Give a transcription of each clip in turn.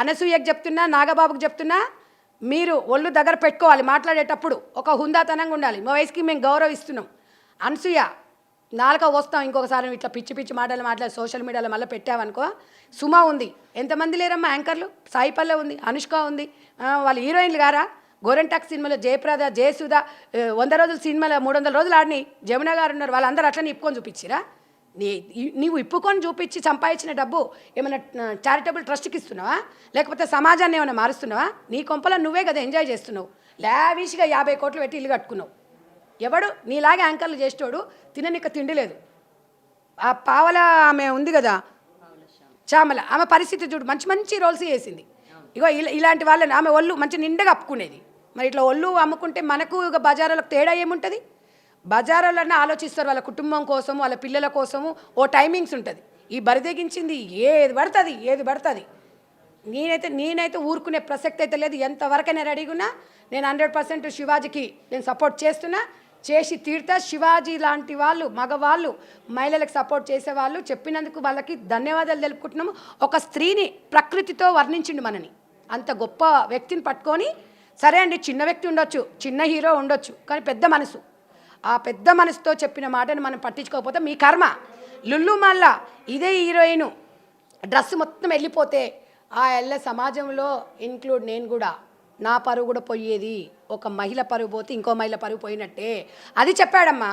అనసూయకు చెప్తున్నా, నాగబాబుకు చెప్తున్నా, మీరు ఒళ్ళు దగ్గర పెట్టుకోవాలి. మాట్లాడేటప్పుడు ఒక హుందాతనంగా ఉండాలి. మా వయసుకి మేము గౌరవిస్తున్నాం. అనసూయ నాలుక వస్తాం ఇంకొకసారి ఇట్లా పిచ్చి పిచ్చి మాటలు మాట్లాడి సోషల్ మీడియాలో మళ్ళీ పెట్టావనుకో. సుమా ఉంది, ఎంతమంది లేరమ్మా యాంకర్లు? సాయి పల్లె ఉంది, అనుష్క ఉంది, వాళ్ళు హీరోయిన్లు గారా? గోరెంటాక్ సినిమాలో జయప్రద, జయసుధ 100 రోజుల సినిమాలో 300 రోజులు ఆడిని జమున గారు ఉన్నారు. వాళ్ళందరూ అట్లనే ఇప్పుకొని చూపించిరా? నీవు ఇప్పుకొని చూపించి సంపాదించిన డబ్బు ఏమైనా చారిటబుల్ ట్రస్ట్కి ఇస్తున్నావా, లేకపోతే సమాజాన్ని ఏమైనా మారుస్తున్నావా? నీ కొంపలో నువ్వే కదా ఎంజాయ్ చేస్తున్నావు. లావిష్గా 50 కోట్లు పెట్టి ఇల్లు కట్టుకున్నావు. ఎవడు నీలాగే యాంకర్లు చేసేటోడు తిననిక తిండి లేదు. ఆ పావల ఆమె ఉంది కదా చామల, ఆమె పరిస్థితి చూడు, మంచి మంచి రోల్స్ చేసింది. ఇగో ఇలాంటి వాళ్ళని ఆమె ఒళ్ళు మంచి నిండగా అప్పుకునేది. మరి ఇట్లా ఒళ్ళు అమ్ముకుంటే మనకు ఇక బజారులకు తేడా ఏముంటుంది? బజారులన్నా ఆలోచిస్తారు వాళ్ళ కుటుంబం కోసము, వాళ్ళ పిల్లల కోసము. ఓ టైమింగ్స్ ఉంటుంది. ఈ బరిదెగించింది ఏది పడుతుంది. నేనైతే ఊరుకునే ప్రసక్తి అయితే లేదు. ఎంతవరకైనా రెడీగున్నా. నేను 100% శివాజీకి నేను సపోర్ట్ చేస్తున్నా, చేసి తీరుతా. శివాజీ లాంటి వాళ్ళు, మగవాళ్ళు, మహిళలకు సపోర్ట్ చేసేవాళ్ళు చెప్పినందుకు వాళ్ళకి ధన్యవాదాలు తెలుపుకుంటున్నాము. ఒక స్త్రీని ప్రకృతితో వర్ణించిండు మనని. అంత గొప్ప వ్యక్తిని పట్టుకొని, సరే అండి చిన్న వ్యక్తి ఉండొచ్చు, చిన్న హీరో ఉండొచ్చు, కానీ పెద్ద మనసు. ఆ పెద్ద మనసుతో చెప్పిన మాటను మనం పట్టించుకోకపోతే మీ కర్మ. లుల్లు మళ్ళా ఇదే హీరోయిన్ డ్రెస్ మొత్తం వెళ్ళిపోతే ఆ సమాజంలో ఇంక్లూడ్ నేను కూడా, నా పరువు కూడా పోయేది. ఒక మహిళ పరువు పోతే ఇంకో మహిళ పరువు పోయినట్టే. అది చెప్పాడమ్మా.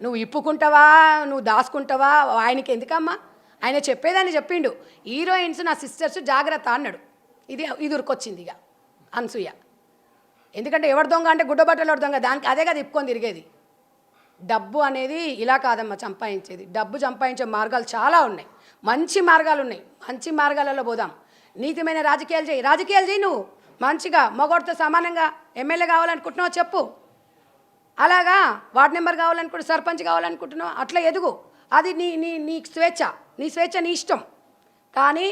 నువ్వు ఇప్పుకుంటావా, నువ్వు దాచుకుంటావా, ఆయనకి ఎందుకమ్మా? ఆయన చెప్పేదాన్ని చెప్పిండు. హీరోయిన్స్ నా సిస్టర్స్ జాగ్రత్త అన్నాడు. ఇది ఉరికొచ్చింది ఇక అనసూయ. ఎందుకంటే ఎవరి దొంగ అంటే గుడ్డ బట్టలు దొంగ, దానికి అదే కదా ఇప్పుకొని తిరిగేది. డబ్బు అనేది ఇలా కాదమ్మా సంపాదించేది. డబ్బు సంపాదించే మార్గాలు చాలా ఉన్నాయి, మంచి మార్గాలు ఉన్నాయి. మంచి మార్గాలలో పోదాం. నీతిమైన రాజకీయాలు చేయి. నువ్వు మంచిగా మగోడితో సమానంగా ఎమ్మెల్యే కావాలనుకుంటున్నావు చెప్పు. అలాగా వార్డు మెంబర్ కావాలనుకుంటు, సర్పంచ్ కావాలనుకుంటున్నావు, అట్లా ఎదుగు. అది నీ నీ నీ స్వేచ్ఛ, నీ ఇష్టం. కానీ